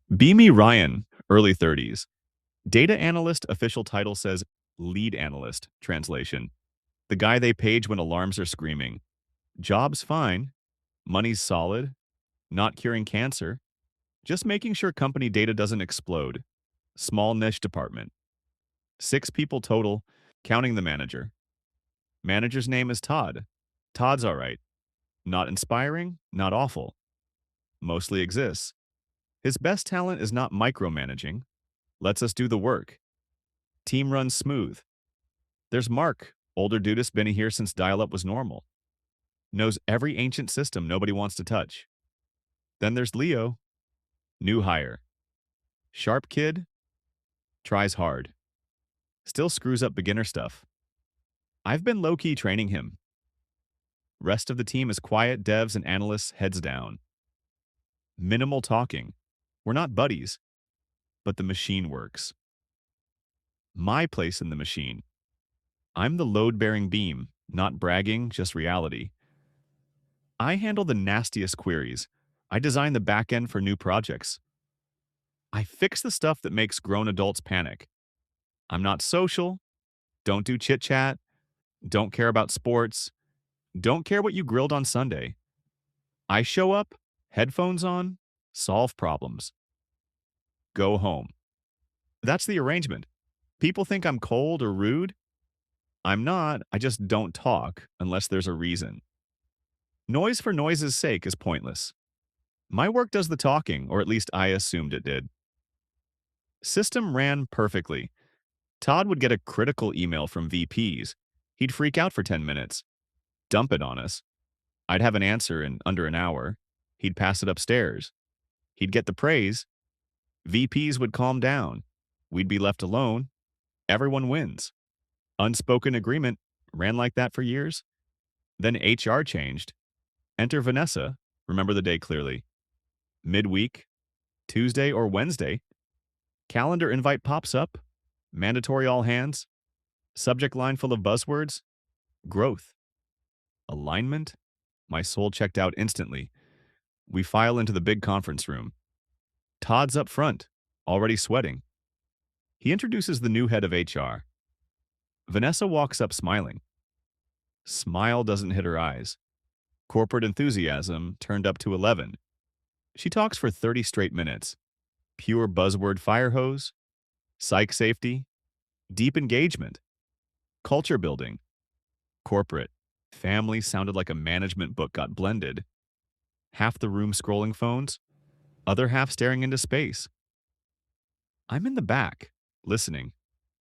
Be Me Ryan, early 30s. Data analyst official title says lead analyst, translation. The guy they page when alarms are screaming. Job's fine. Money's solid. Not curing cancer. Just making sure company data doesn't explode. Small niche department. 6 people total, counting the manager. Manager's name is Todd. Todd's all right. Not inspiring, not awful. Mostly exists. His best talent is not micromanaging. Lets us do the work. Team runs smooth. There's Mark, older dudist, been here since dial-up was normal. Knows every ancient system nobody wants to touch. Then there's Leo, new hire. Sharp kid, tries hard. Still screws up beginner stuff. I've been low-key training him. Rest of the team is quiet devs and analysts, heads down. Minimal talking. We're not buddies, but the machine works. My place in the machine. I'm the load-bearing beam, not bragging, just reality. I handle the nastiest queries. I design the backend for new projects. I fix the stuff that makes grown adults panic. I'm not social, don't do chit-chat, don't care about sports, don't care what you grilled on Sunday. I show up, headphones on, solve problems, go home. That's the arrangement. People think I'm cold or rude. I'm not, I just don't talk unless there's a reason. Noise for noise's sake is pointless. My work does the talking, or at least I assumed it did. System ran perfectly. Todd would get a critical email from VPs. He'd freak out for 10 minutes, dump it on us. I'd have an answer in under an hour. He'd pass it upstairs. He'd get the praise. VPs would calm down. We'd be left alone. Everyone wins. Unspoken agreement ran like that for years. Then HR changed. Enter Vanessa. Remember the day clearly. Midweek, Tuesday or Wednesday. Calendar invite pops up. Mandatory all hands. Subject line full of buzzwords. Growth. Alignment. My soul checked out instantly. We file into the big conference room. Todd's up front, already sweating. He introduces the new head of HR. Vanessa walks up smiling. Smile doesn't hit her eyes. Corporate enthusiasm turned up to 11. She talks for 30 straight minutes. Pure buzzword fire hose, psych safety, deep engagement, culture building, corporate. Family sounded like a management book got blended. Half the room scrolling phones, other half staring into space. I'm in the back, listening,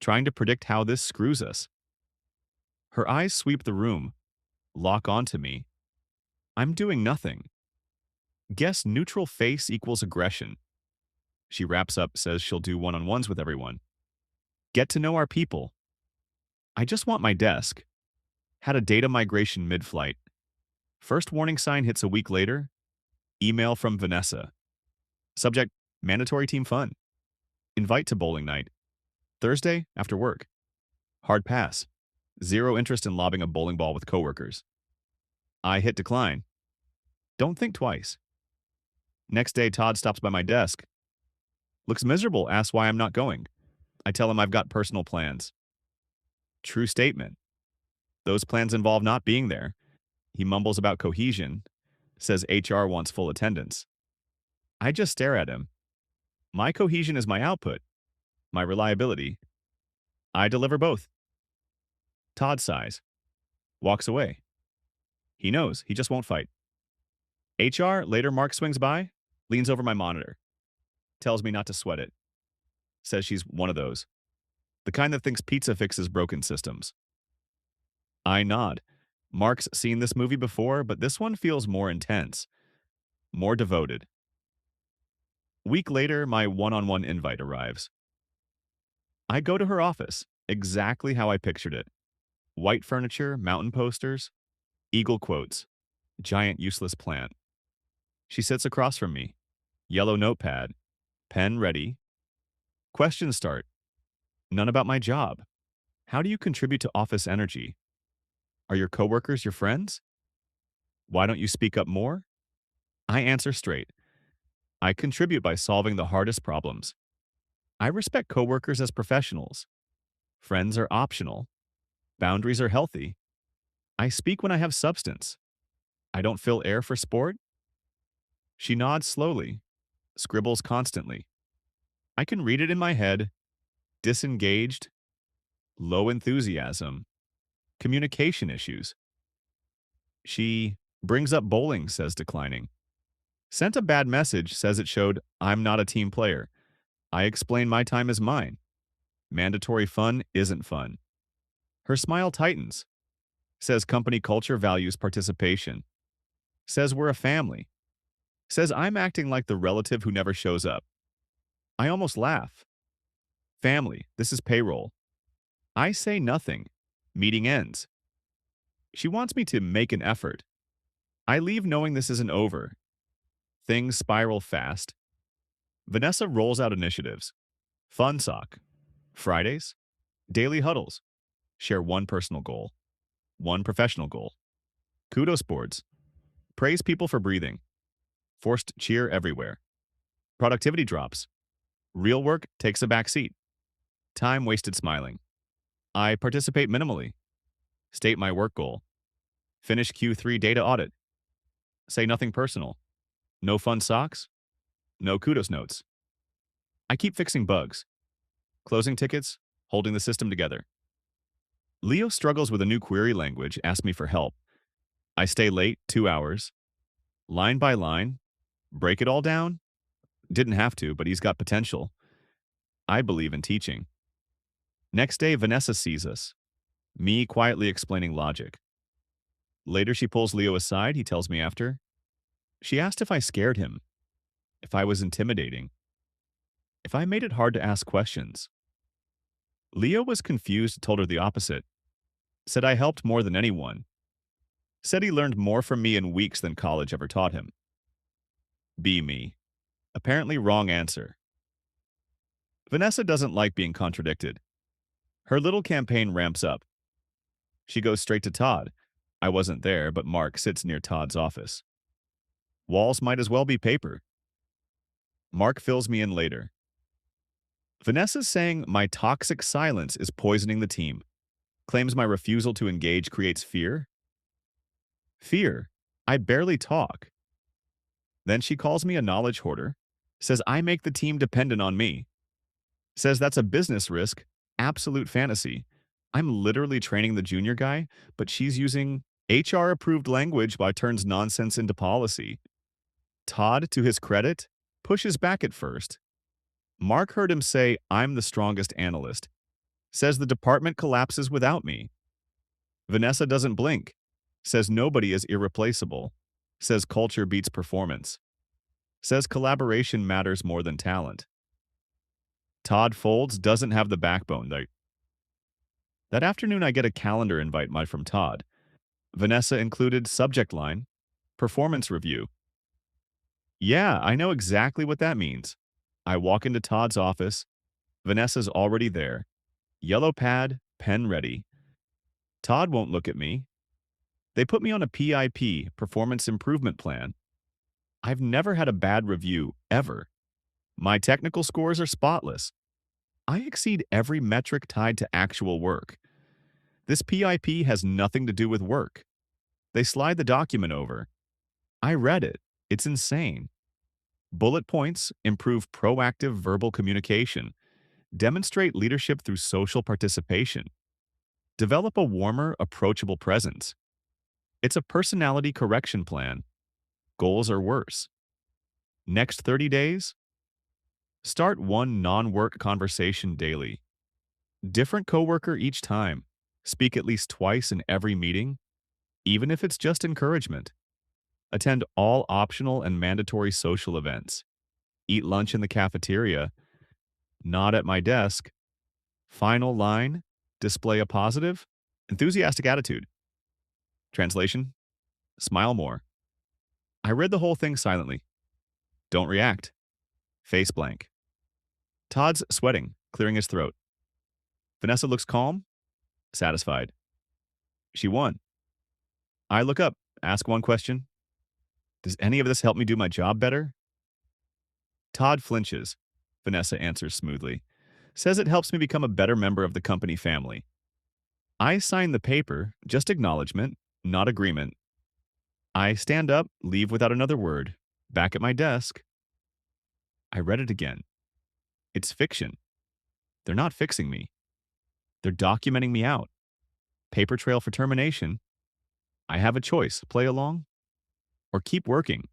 trying to predict how this screws us. Her eyes sweep the room, lock onto me. I'm doing nothing. Guess neutral face equals aggression. She wraps up, says she'll do one-on-ones with everyone. Get to know our people. I just want my desk. Had a data migration mid-flight. First warning sign hits a week later. Email from Vanessa. Subject, mandatory team fun. Invite to bowling night. Thursday, after work. Hard pass. Zero interest in lobbing a bowling ball with coworkers. I hit decline. Don't think twice. Next day, Todd stops by my desk. Looks miserable, asks why I'm not going. I tell him I've got personal plans. True statement. Those plans involve not being there. He mumbles about cohesion, says HR wants full attendance. I just stare at him. My cohesion is my output, my reliability. I deliver both. Todd sighs, walks away. He knows, he just won't fight. HR, later Mark swings by, leans over my monitor, tells me not to sweat it, says she's one of those, the kind that thinks pizza fixes broken systems. I nod. Mark's seen this movie before, but this one feels more intense, more devoted. Week later, my one-on-one invite arrives. I go to her office, exactly how I pictured it. White furniture, mountain posters, eagle quotes, giant useless plant. She sits across from me, yellow notepad, pen ready. Questions start. None about my job. How do you contribute to office energy? Are your coworkers your friends? Why don't you speak up more? I answer straight. I contribute by solving the hardest problems. I respect coworkers as professionals. Friends are optional. Boundaries are healthy. I speak when I have substance. I don't fill air for sport. She nods slowly, scribbles constantly. I can read it in my head. Disengaged, low enthusiasm, communication issues. She brings up bowling, says declining. Sent a bad message, says it showed I'm not a team player. I explain my time is mine. Mandatory fun isn't fun. Her smile tightens, says company culture values participation, says we're a family, says I'm acting like the relative who never shows up. I almost laugh. Family, this is payroll. I say nothing. Meeting ends. She wants me to make an effort. I leave knowing this isn't over. Things spiral fast. Vanessa rolls out initiatives. Fun sock. Fridays. Daily huddles. Share one personal goal. One professional goal. Kudos boards. Praise people for breathing. Forced cheer everywhere. Productivity drops. Real work takes a back seat. Time wasted smiling. I participate minimally. State my work goal. Finish Q3 data audit. Say nothing personal. No fun socks. No kudos notes. I keep fixing bugs. Closing tickets. Holding the system together. Leo struggles with a new query language, asks me for help. I stay late 2 hours. Line by line. Break it all down. Didn't have to, but he's got potential. I believe in teaching. Next day, Vanessa sees us. Me quietly explaining logic. Later, she pulls Leo aside. He tells me after. She asked if I scared him, if I was intimidating, if I made it hard to ask questions. Leo was confused, told her the opposite. Said I helped more than anyone. Said he learned more from me in weeks than college ever taught him. Be me. Apparently wrong answer. Vanessa doesn't like being contradicted. Her little campaign ramps up. She goes straight to Todd. I wasn't there, but Mark sits near Todd's office. Walls might as well be paper. Mark fills me in later. Vanessa's saying my toxic silence is poisoning the team. Claims my refusal to engage creates fear. Fear. I barely talk. Then she calls me a knowledge hoarder. Says I make the team dependent on me. Says that's a business risk. Absolute fantasy. I'm literally training the junior guy, but she's using HR-approved language by turns nonsense into policy. Todd, to his credit, pushes back at first. Mark heard him say, I'm the strongest analyst. Says the department collapses without me. Vanessa doesn't blink. Says nobody is irreplaceable. Says culture beats performance. Says collaboration matters more than talent. Todd folds, doesn't have the backbone. That afternoon, I get a calendar invite from Todd. Vanessa included subject line, performance review. Yeah, I know exactly what that means. I walk into Todd's office. Vanessa's already there. Yellow pad, pen ready. Todd won't look at me. They put me on a PIP, performance improvement plan. I've never had a bad review, ever. My technical scores are spotless. I exceed every metric tied to actual work. This PIP has nothing to do with work. They slide the document over. I read it. It's insane. Bullet points improve proactive verbal communication, demonstrate leadership through social participation, develop a warmer, approachable presence. It's a personality correction plan. Goals are worse. Next 30 days? Start one non-work conversation daily. Different coworker each time. Speak at least twice in every meeting, even if it's just encouragement. Attend all optional and mandatory social events. Eat lunch in the cafeteria. Nod at my desk. Final line, display a positive, enthusiastic attitude. Translation, smile more. I read the whole thing silently. Don't react. Face blank. Todd's sweating, clearing his throat. Vanessa looks calm, satisfied. She won. I look up, ask one question. Does any of this help me do my job better? Todd flinches. Vanessa answers smoothly. Says it helps me become a better member of the company family. I sign the paper, just acknowledgement, not agreement. I stand up, leave without another word. Back at my desk, I read it again. It's fiction. They're not fixing me. They're documenting me out. Paper trail for termination. I have a choice, play along or keep working.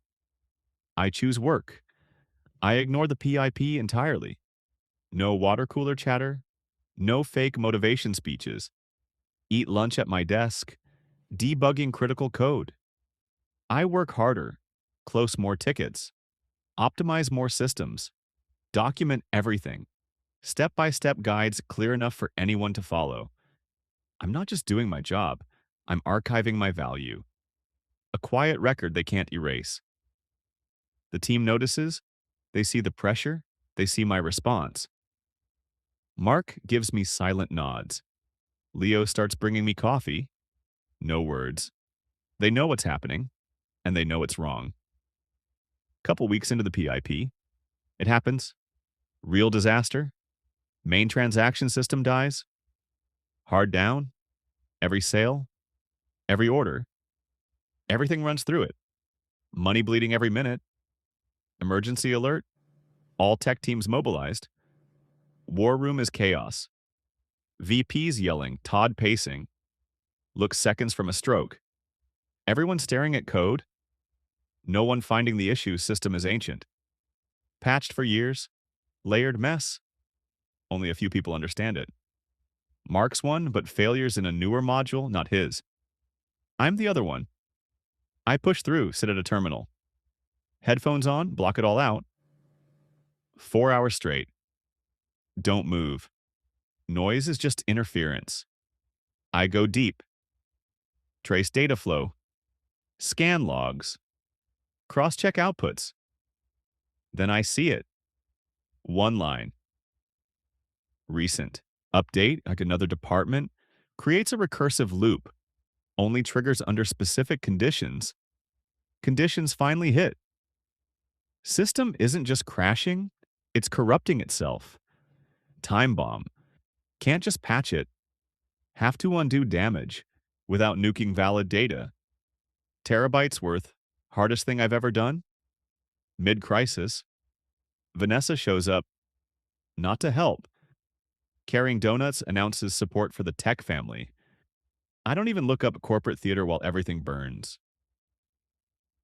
I choose work. I ignore the PIP entirely. No water cooler chatter, no fake motivation speeches. Eat lunch at my desk, debugging critical code. I work harder, close more tickets, optimize more systems, document everything. Step-by-step guides clear enough for anyone to follow. I'm not just doing my job, I'm archiving my value. A quiet record they can't erase. The team notices, they see the pressure, they see my response. Mark gives me silent nods. Leo starts bringing me coffee. No words. They know what's happening, and they know it's wrong. Couple weeks into the PIP, it happens. Real disaster. Main transaction system dies. Hard down. Every sale. Every order. Everything runs through it. Money bleeding every minute. Emergency alert. All tech teams mobilized. War room is chaos. VPs yelling, Todd pacing. Looks seconds from a stroke. Everyone staring at code. No one finding the issue. System is ancient. Patched for years. Layered mess. Only a few people understand it. Mark's one, but failures in a newer module, not his. I'm the other one. I push through, sit at a terminal. Headphones on, block it all out. 4 hours straight. Don't move. Noise is just interference. I go deep. Trace data flow. Scan logs. Cross-check outputs. Then I see it. One line. Recent. Update, like another department, creates a recursive loop. Only triggers under specific conditions. Conditions finally hit. System isn't just crashing, it's corrupting itself. Time bomb. Can't just patch it. Have to undo damage without nuking valid data. Terabytes worth. Hardest thing I've ever done? Mid-crisis. Vanessa shows up. Not to help. Carrying donuts announces support for the tech family. I don't even look up corporate theater while everything burns.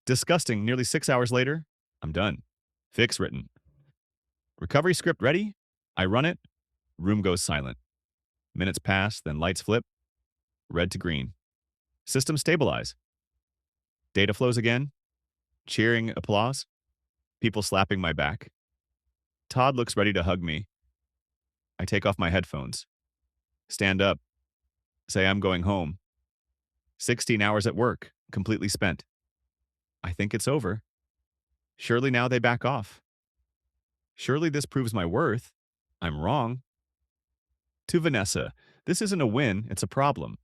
Disgusting. Nearly 6 hours later, I'm done. Fix written. Recovery script ready? I run it. Room goes silent. Minutes pass, then lights flip. Red to green. System stabilize. Data flows again. Cheering applause. People slapping my back. Todd looks ready to hug me. I take off my headphones. Stand up. Say I'm going home. 16 hours at work, completely spent. I think it's over. Surely now they back off. Surely this proves my worth. I'm wrong. To Vanessa, this isn't a win, it's a problem.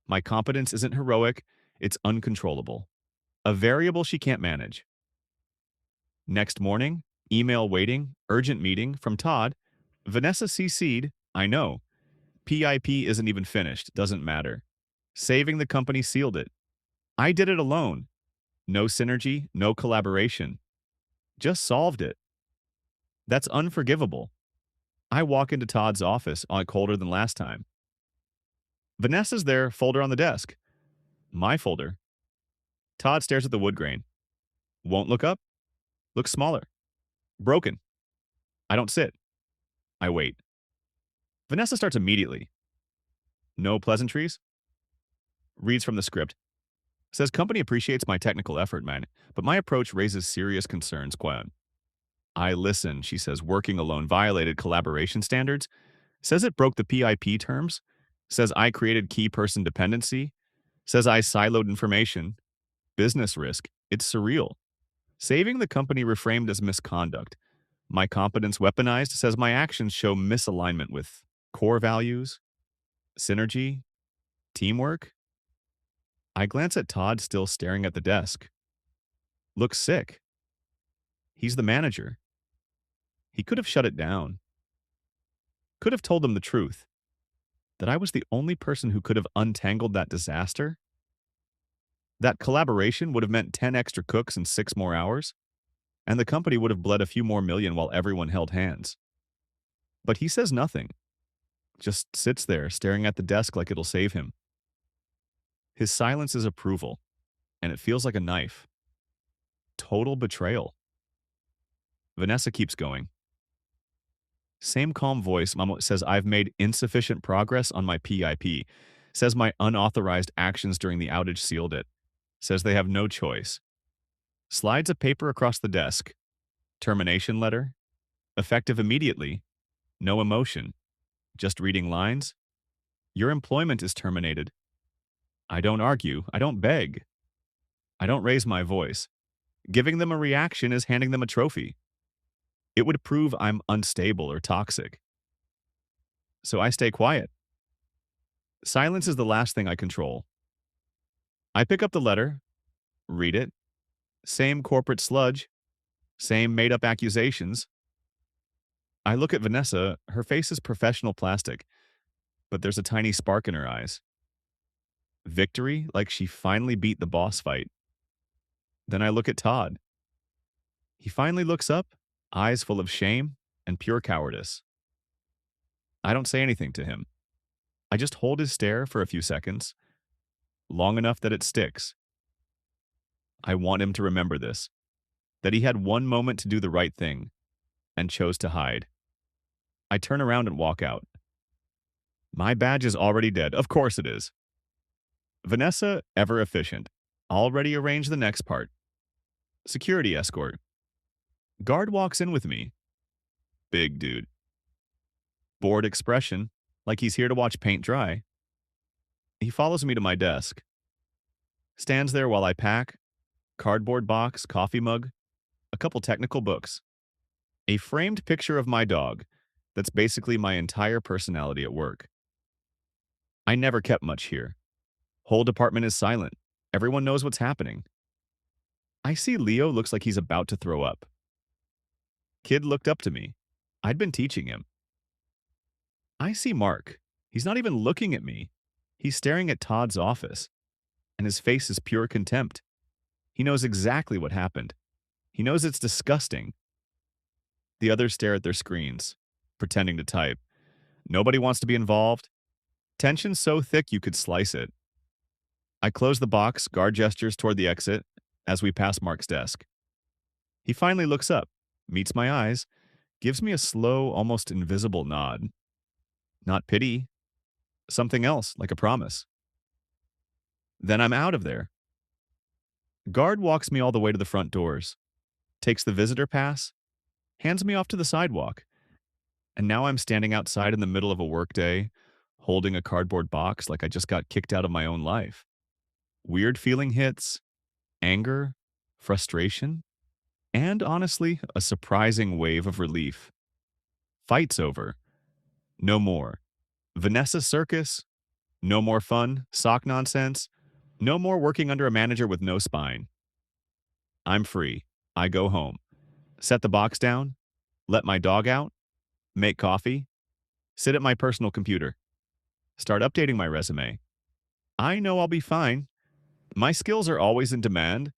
My competence isn't heroic, it's uncontrollable. A variable she can't manage. Next morning, email waiting, urgent meeting from Todd. Vanessa CC'd, I know. PIP isn't even finished, doesn't matter. Saving the company sealed it. I did it alone. No synergy, no collaboration. Just solved it. That's unforgivable. I walk into Todd's office, on colder than last time. Vanessa's there, folder on the desk. My folder. Todd stares at the wood grain. Won't look up. Looks smaller. Broken. I don't sit. I wait. Vanessa starts immediately. No pleasantries. Reads from the script. Says company appreciates my technical effort, man, but my approach raises serious concerns, Quan. I listen, she says working alone violated collaboration standards. Says it broke the PIP terms. Says I created key person dependency. Says I siloed information. Business risk. It's surreal. Saving the company reframed as misconduct. My competence weaponized. Says my actions show misalignment with core values, synergy, teamwork. I glance at Todd still staring at the desk. Looks sick. He's the manager. He could have shut it down, could have told them the truth, that I was the only person who could have untangled that disaster. That collaboration would have meant 10 extra cooks and 6 more hours, and the company would have bled a few more million while everyone held hands. But he says nothing, just sits there staring at the desk like it'll save him. His silence is approval, and it feels like a knife. Total betrayal. Vanessa keeps going. Same calm voice, Mama says I've made insufficient progress on my PIP. Says my unauthorized actions during the outage sealed it. Says they have no choice. Slides a paper across the desk. Termination letter. Effective immediately. No emotion. Just reading lines. Your employment is terminated. I don't argue. I don't beg. I don't raise my voice. Giving them a reaction is handing them a trophy. It would prove I'm unstable or toxic. So I stay quiet. Silence is the last thing I control. I pick up the letter, read it. Same corporate sludge, same made-up accusations. I look at Vanessa. Her face is professional plastic, but there's a tiny spark in her eyes. Victory, like she finally beat the boss fight. Then I look at Todd. He finally looks up, eyes full of shame and pure cowardice. I don't say anything to him. I just hold his stare for a few seconds, long enough that it sticks. I want him to remember this, that he had one moment to do the right thing and chose to hide. I turn around and walk out. My badge is already dead. Of course it is. Vanessa, ever efficient, already arranged the next part. Security escort. Guard walks in with me. Big dude. Bored expression, like he's here to watch paint dry. He follows me to my desk. Stands there while I pack. Cardboard box, coffee mug, a couple technical books. A framed picture of my dog that's basically my entire personality at work. I never kept much here. Whole department is silent. Everyone knows what's happening. I see Leo looks like he's about to throw up. Kid looked up to me. I'd been teaching him. I see Mark. He's not even looking at me. He's staring at Todd's office, and his face is pure contempt. He knows exactly what happened. He knows it's disgusting. The others stare at their screens, pretending to type. Nobody wants to be involved. Tension so thick you could slice it. I close the box, guard gestures toward the exit as we pass Mark's desk. He finally looks up, meets my eyes, gives me a slow, almost invisible nod. Not pity. Something else, like a promise. Then I'm out of there. Guard walks me all the way to the front doors, takes the visitor pass, hands me off to the sidewalk, and now I'm standing outside in the middle of a workday, holding a cardboard box like I just got kicked out of my own life. Weird feeling hits, anger, frustration, and honestly, a surprising wave of relief. Fight's over. No more. Vanessa circus. No more fun, sock nonsense. No more working under a manager with no spine. I'm free. I go home. Set the box down. Let my dog out. Make coffee. Sit at my personal computer. Start updating my resume. I know I'll be fine. My skills are always in demand.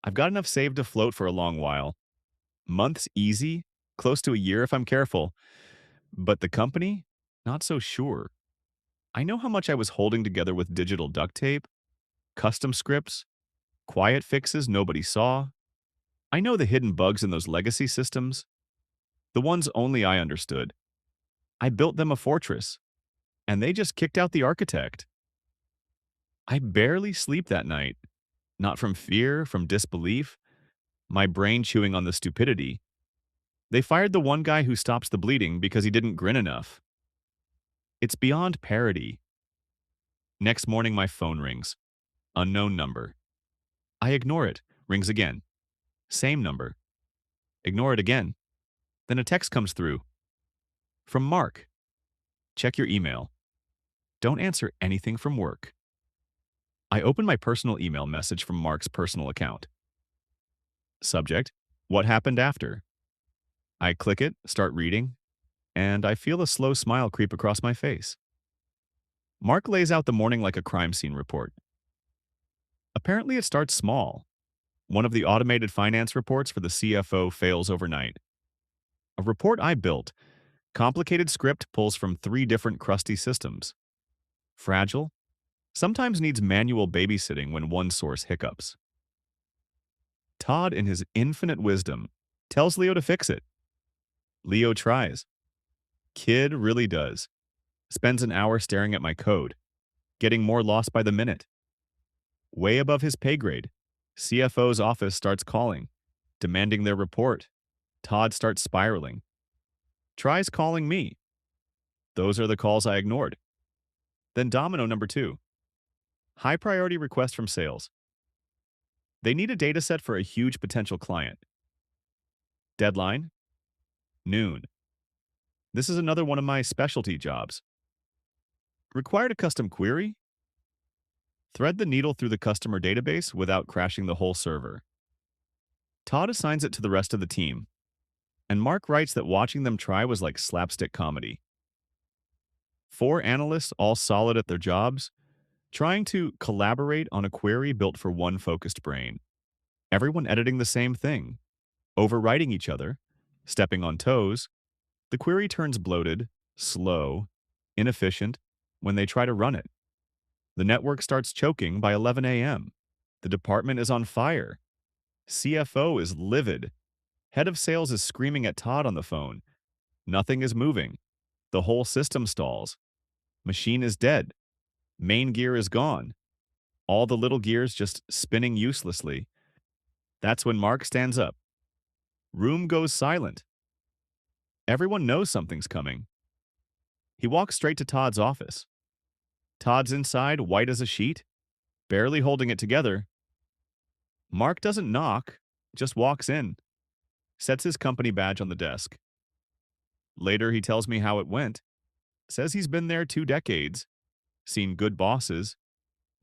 I've got enough saved to float for a long while. Months easy, close to a year if I'm careful. But the company? Not so sure. I know how much I was holding together with digital duct tape, custom scripts, quiet fixes nobody saw. I know the hidden bugs in those legacy systems, the ones only I understood. I built them a fortress, and they just kicked out the architect. I barely sleep that night, not from fear, from disbelief, my brain chewing on the stupidity. They fired the one guy who stops the bleeding because he didn't grin enough. It's beyond parody. Next morning, my phone rings. Unknown number. I ignore it. Rings again. Same number. Ignore it again. Then a text comes through. From Mark. Check your email. Don't answer anything from work. I open my personal email message from Mark's personal account. Subject: What happened after? I click it, start reading, and I feel a slow smile creep across my face. Mark lays out the morning like a crime scene report. Apparently, it starts small. One of the automated finance reports for the CFO fails overnight. A report I built, complicated script pulls from 3 different crusty systems. Fragile, sometimes needs manual babysitting when one source hiccups. Todd, in his infinite wisdom, tells Leo to fix it. Leo tries. Kid really does. Spends an hour staring at my code, getting more lost by the minute. Way above his pay grade, CFO's office starts calling, demanding their report. Todd starts spiraling. Tries calling me. Those are the calls I ignored. Then domino number 2. High priority request from sales. They need a data set for a huge potential client. Deadline? Noon. This is another one of my specialty jobs. Required a custom query? Thread the needle through the customer database without crashing the whole server. Todd assigns it to the rest of the team, and Mark writes that watching them try was like slapstick comedy. 4 analysts, all solid at their jobs, trying to collaborate on a query built for one focused brain. Everyone editing the same thing, overwriting each other, stepping on toes. The query turns bloated, slow, inefficient when they try to run it. The network starts choking by 11 a.m. The department is on fire. CFO is livid. Head of sales is screaming at Todd on the phone. Nothing is moving. The whole system stalls. Machine is dead. Main gear is gone. All the little gears just spinning uselessly. That's when Mark stands up. Room goes silent. Everyone knows something's coming. He walks straight to Todd's office. Todd's inside, white as a sheet, barely holding it together. Mark doesn't knock, just walks in, sets his company badge on the desk. Later, he tells me how it went. Says he's been there 2 decades, seen good bosses,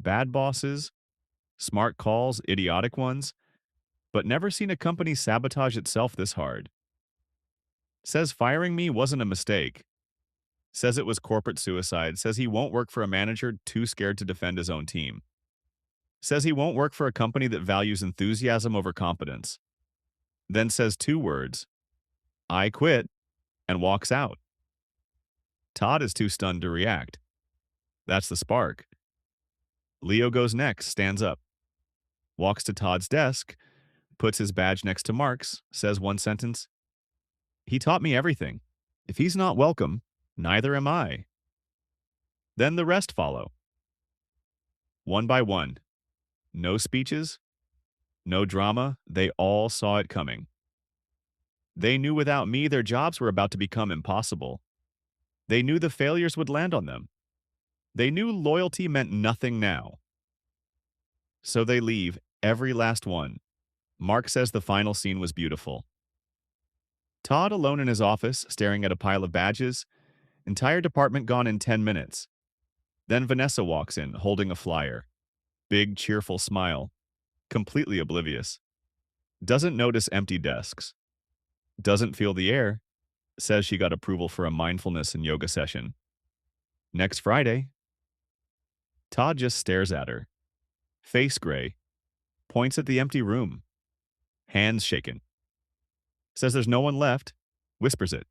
bad bosses, smart calls, idiotic ones, but never seen a company sabotage itself this hard. Says firing me wasn't a mistake. Says it was corporate suicide. Says he won't work for a manager too scared to defend his own team. Says he won't work for a company that values enthusiasm over competence. Then says 2 words, "I quit," and walks out. Todd is too stunned to react. That's the spark. Leo goes next, stands up, walks to Todd's desk, puts his badge next to Mark's, says one sentence. He taught me everything. If he's not welcome, neither am I. Then the rest follow. One by one. No speeches, no drama. They all saw it coming. They knew without me their jobs were about to become impossible. They knew the failures would land on them. They knew loyalty meant nothing now. So they leave, every last one. Mark says the final scene was beautiful. Todd alone in his office, staring at a pile of badges. Entire department gone in 10 minutes. Then Vanessa walks in, holding a flyer. Big, cheerful smile. Completely oblivious. Doesn't notice empty desks. Doesn't feel the air. Says she got approval for a mindfulness and yoga session. Next Friday. Todd just stares at her. Face gray. Points at the empty room. Hands shaken. Says there's no one left. Whispers it.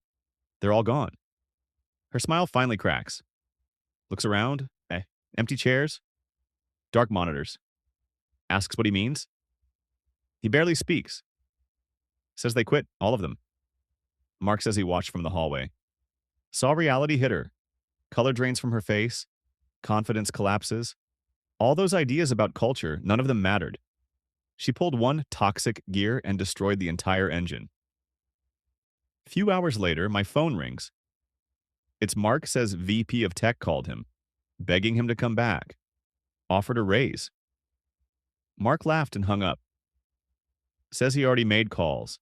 They're all gone. Her smile finally cracks. Looks around. Empty chairs. Dark monitors. Asks what he means. He barely speaks. Says they quit, all of them. Mark says he watched from the hallway. Saw reality hit her. Color drains from her face. Confidence collapses. All those ideas about culture, none of them mattered. She pulled one toxic gear and destroyed the entire engine. Few hours later, my phone rings. It's Mark. Says VP of Tech called him, begging him to come back. Offered a raise. Mark laughed and hung up. Says he already made calls.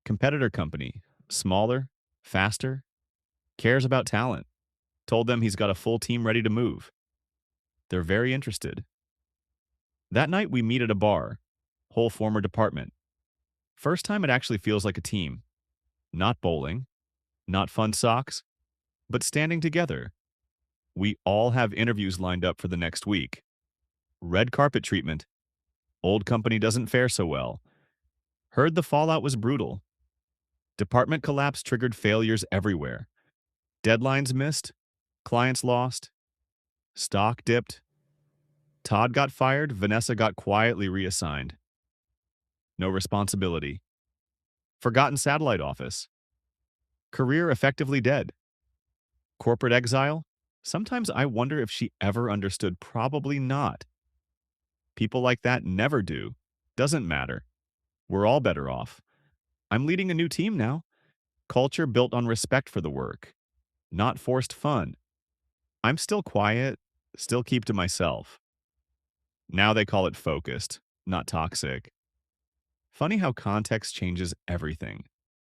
Competitor company, smaller, faster, cares about talent. Told them he's got a full team ready to move. They're very interested. That night we meet at a bar, whole former department. First time it actually feels like a team. Not bowling, not fun socks, but standing together. We all have interviews lined up for the next week. Red carpet treatment. Old company doesn't fare so well. Heard the fallout was brutal. Department collapse triggered failures everywhere. Deadlines missed. Clients lost. Stock dipped. Todd got fired. Vanessa got quietly reassigned. No responsibility. Forgotten satellite office. Career effectively dead. Corporate exile? Sometimes I wonder if she ever understood. Probably not. People like that never do. Doesn't matter. We're all better off. I'm leading a new team now. Culture built on respect for the work, not forced fun. I'm still quiet, still keep to myself. Now they call it focused, not toxic. Funny how context changes everything.